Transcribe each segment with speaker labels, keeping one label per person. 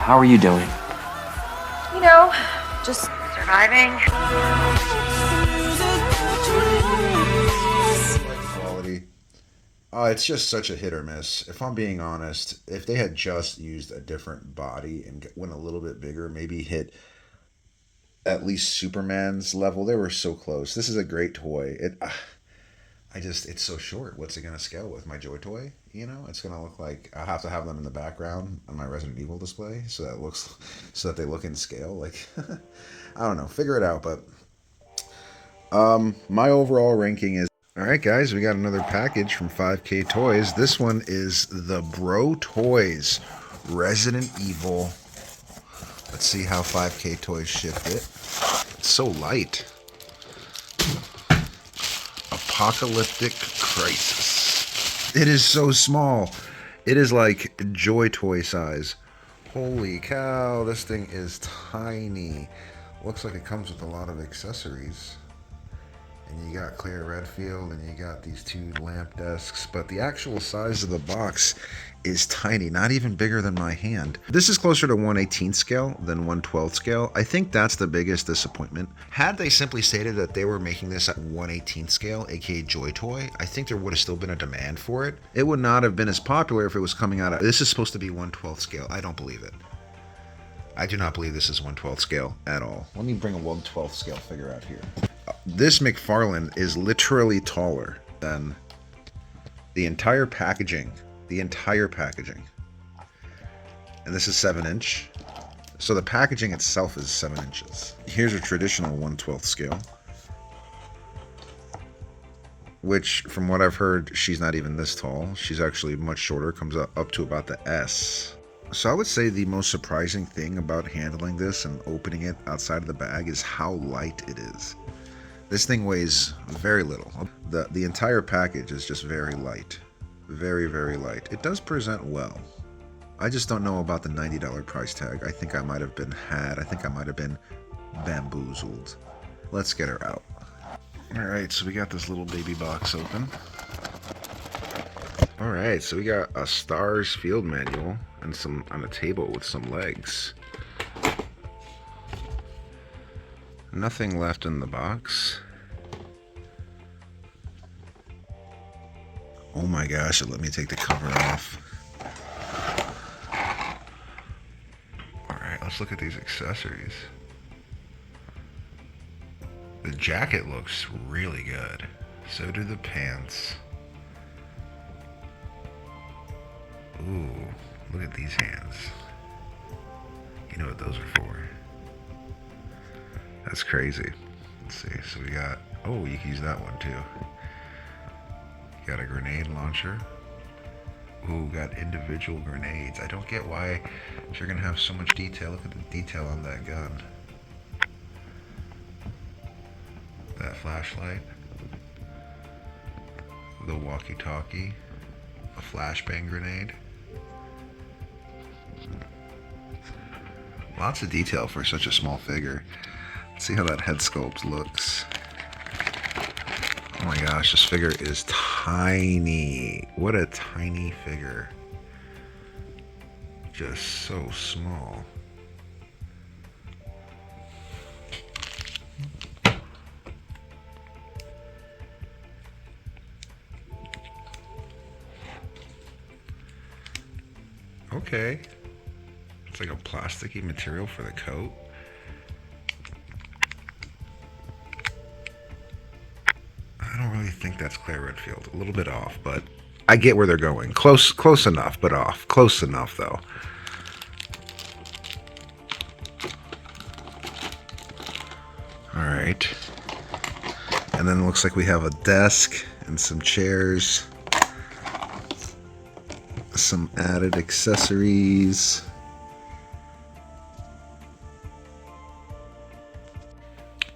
Speaker 1: How are you doing?
Speaker 2: You know, just surviving.
Speaker 3: Quality. It's just such a hit or miss. If I'm being honest, if they had just used a different body and went a little bit bigger, maybe hit at least Superman's level, they were so close. This is a great toy. It's so short. What's it gonna scale with? My Joy Toy? You know, it's gonna look like I have to have them in the background on my Resident Evil display so that they look in scale. Like, I don't know. Figure it out. But my overall ranking is. All right, guys, we got another package from 5K Toys. This one is the BroToys Resident Evil. Let's see how 5K Toys shipped it. It's so light. Apocalyptic Crisis. It is so small. It is like Joy Toy size. Holy cow, this thing is tiny. Looks like it comes with a lot of accessories. And you got clear Redfield, and you got these two lamp desks, but the actual size of the box is tiny, not even bigger than my hand. This is closer to 1/18 scale than 1/12 scale. I think that's the biggest disappointment. Had they simply stated that they were making this at 1/18 scale, aka Joy Toy, I think there would have still been a demand for it. It would not have been as popular if it was coming out of... This is supposed to be 1/12 scale. I don't believe it. I do not believe this is 1/12 scale at all. Let me bring a 1/12 scale figure out here. This McFarlane is literally taller than the entire packaging. The entire packaging. And this is 7-inch. So the packaging itself is 7 inches. Here's a traditional 1/12 scale. Which, from what I've heard, she's not even this tall. She's actually much shorter, comes up to about the S. So I would say the most surprising thing about handling this and opening it outside of the bag is how light it is. This thing weighs very little. The entire package is just very light. Very, very light. It does present well. I just don't know about the $90 price tag. I think I might have been had. I think I might have been bamboozled. Let's get her out. Alright, so we got this little baby box open. Alright, so we got a STARS field manual and some on a table with some legs. Nothing left in the box. Oh my gosh, let me take the cover off. Alright, let's look at these accessories. The jacket looks really good. So do the pants. Ooh, look at these hands. You know what those are for. That's crazy. Let's see. So we got... Oh, you can use that one too. You got a grenade launcher. Ooh, got individual grenades. I don't get why if you're going to have so much detail. Look at the detail on that gun. That flashlight. The walkie-talkie. A flashbang grenade. Lots of detail for such a small figure. Let's see how that head sculpt looks. Oh my gosh, this figure is tiny. What a tiny figure. Just so small. Okay. It's like a plasticky material for the coat. I don't really think that's Claire Redfield. A little bit off, but I get where they're going. Close enough, but off. Close enough, though. All right. And then it looks like we have a desk and some chairs. Some added accessories.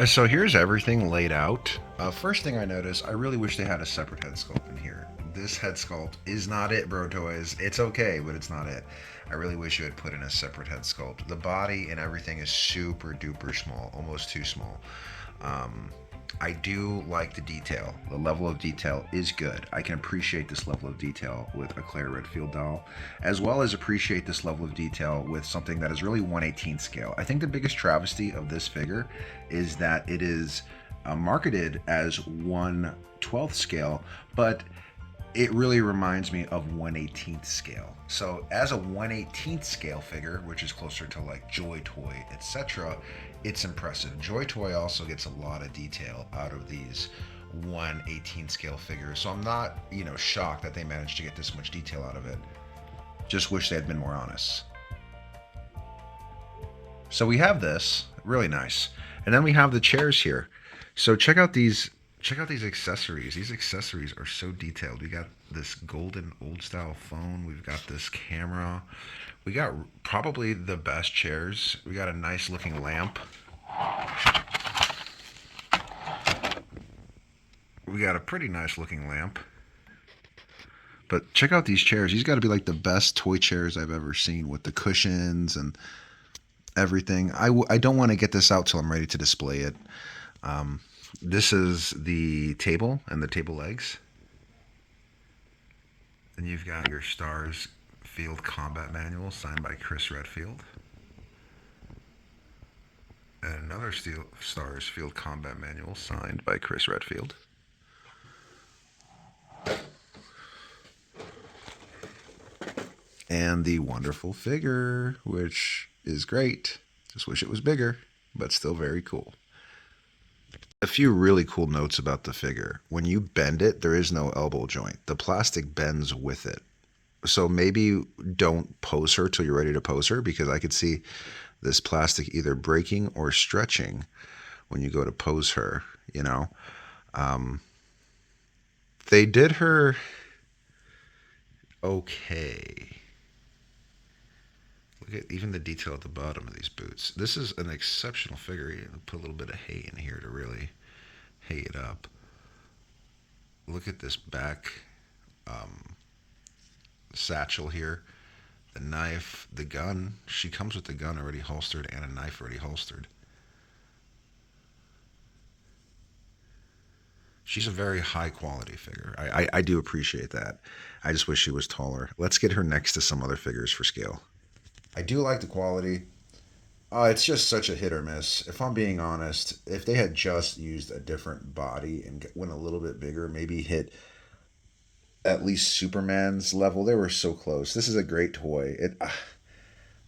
Speaker 3: So here's everything laid out. First thing I noticed, I really wish they had a separate head sculpt in here. This head sculpt is not it, BroToys. It's okay, but it's not it. I really wish you had put in a separate head sculpt. The body and everything is super duper small, almost too small. I do like the detail. The level of detail is good. I can appreciate this level of detail with a Claire Redfield doll, as well as appreciate this level of detail with something that is really 1/18 scale. I think the biggest travesty of this figure is that it is marketed as 1/12 scale, but it really reminds me of 1/18 scale. So as a 1/18 scale figure, which is closer to like Joy Toy, etc., it's impressive. Joy Toy also gets a lot of detail out of these 1/18 scale figures. So I'm not, shocked that they managed to get this much detail out of it. Just wish they had been more honest. So we have this, really nice. And then we have the chairs here. So check out these accessories. These accessories are so detailed. We got this golden old style phone. We've got this camera. We got probably the best chairs. We got a nice looking lamp. We got a pretty nice looking lamp. But check out these chairs. These got to be like the best toy chairs I've ever seen with the cushions and everything. I don't want to get this out till I'm ready to display it. This is the table and the table legs. Then you've got your Stars Field Combat Manual signed by Chris Redfield. And another Stars Field Combat Manual signed by Chris Redfield. And the wonderful figure, which is great. Just wish it was bigger, but still very cool. A few really cool notes about the figure. When you bend it, there is no elbow joint. The plastic bends with it. So maybe don't pose her till you're ready to pose her, because I could see this plastic either breaking or stretching when you go to pose her, They did her okay. Look at even the detail at the bottom of these boots. This is an exceptional figure. You put a little bit of hay in here to really hay it up. Look at this back satchel here. The knife, the gun. She comes with the gun already holstered and a knife already holstered. She's a very high quality figure. I do appreciate that. I just wish she was taller. Let's get her next to some other figures for scale. I do like the quality. It's just such a hit or miss. If I'm being honest, if they had just used a different body and went a little bit bigger, maybe hit at least Superman's level, they were so close. This is a great toy.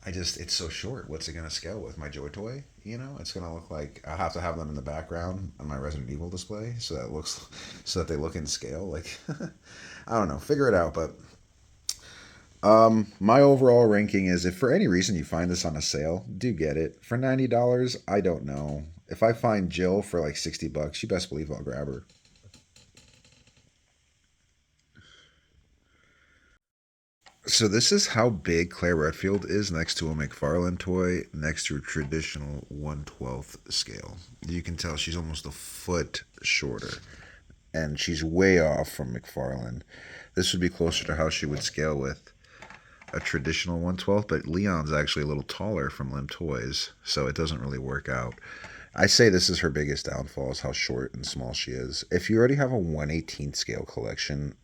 Speaker 3: It's so short. What's it gonna scale with? My Joy Toy? It's gonna look like I have to have them in the background on my Resident Evil display so that they look in scale. Like, I don't know. Figure it out, but my overall ranking is, if for any reason you find this on a sale, do get it. For $90, I don't know. If I find Jill for like $60, you best believe I'll grab her. So this is how big Claire Redfield is next to a McFarlane toy, next to a traditional 1/12 scale. You can tell she's almost a foot shorter, and she's way off from McFarlane. This would be closer to how she would scale with a traditional 1/12, but Leon's actually a little taller from Lim Toys, so it doesn't really work out. I say this is her biggest downfall, is how short and small she is. If you already have a 1/18 scale collection,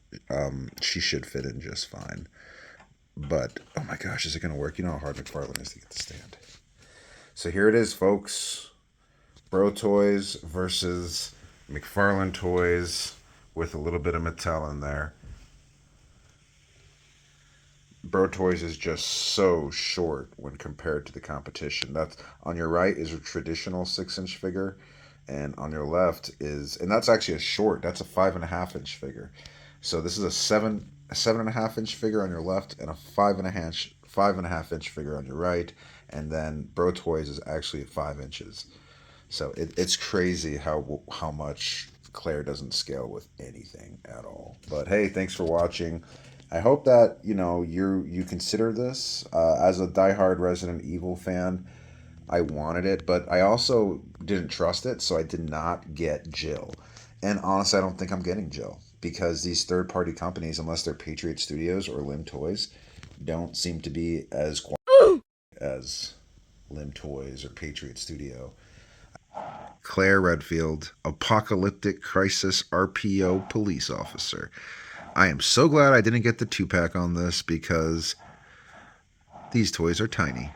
Speaker 3: she should fit in just fine. But, oh my gosh, is it going to work? You know how hard McFarlane is to get to stand. So here it is, folks. BroToys versus McFarlane Toys with a little bit of Mattel in there. BroToys is just so short when compared to the competition. That's on your right is a traditional 6-inch figure, and on your left is, and that's actually a short. That's a 5.5-inch figure. So this is a 7.5-inch figure on your left, and a 5.5-inch figure on your right, and then BroToys is actually at 5 inches. So it's crazy how much Claire doesn't scale with anything at all. But hey, thanks for watching. I hope that you consider this as a diehard Resident Evil fan. I wanted it, but I also didn't trust it, so I did not get Jill. And honestly, I don't think I'm getting Jill, because these third-party companies, unless they're Patriot Studios or Lim Toys, don't seem to be as quality as Lim Toys or Patriot Studio. Claire Redfield, Apocalyptic Crisis RPO Police Officer. I am so glad I didn't get the 2-pack on this because these toys are tiny.